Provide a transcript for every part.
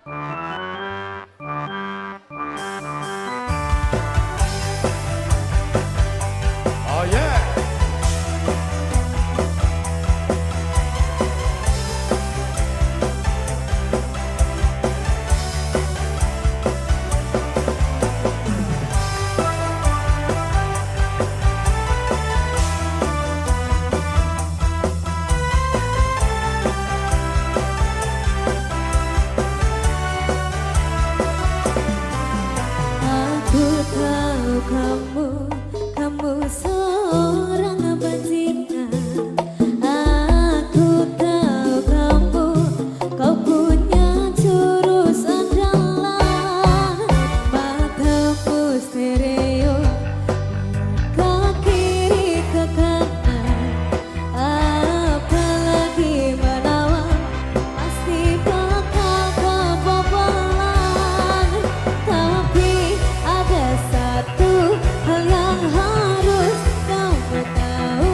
Oh yeah. Aku tahu kamu seorang bajingan. Aku tahu kau punya jurus andalan. Matamu stereo, ke kiri ke kanan. Apalagi menawan, pasti bakal kebobolan. Tapi ada satu hal yang harus kamu tahu,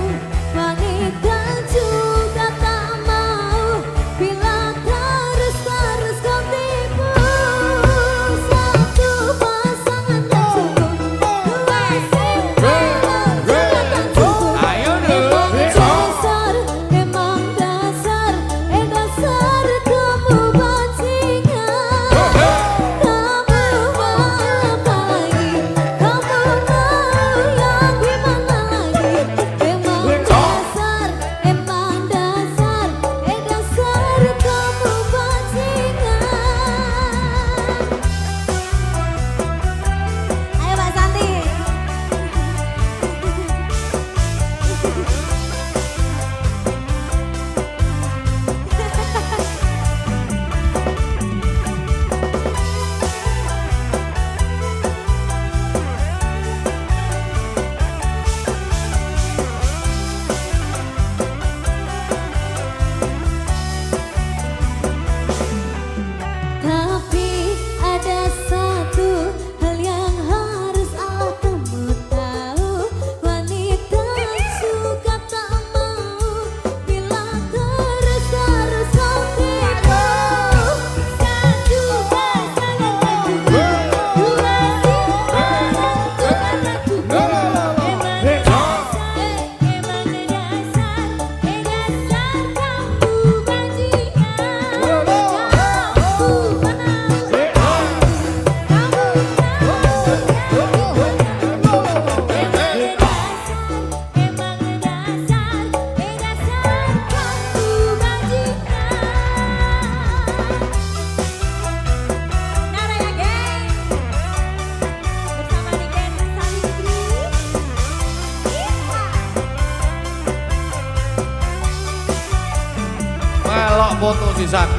wanita juga tak mau bila terus kau tipu. Satu pasangan tak cukup, dua simpan juga tak cukup. Emang dasar kamu bajingan. Kamu mau apa lagi? Kamu mau yang gimana lagi? Emang dasar kamu bajingan. Ayo Mbak Santi. Tapi ada satu hal yang harus kamu tahu, wanita juga tak mau bila terus kau tipu. Satu pasangan tak cukup, dua simpan juga tak cukup. Emang dasar kamu bajingan. Melok foto sisan.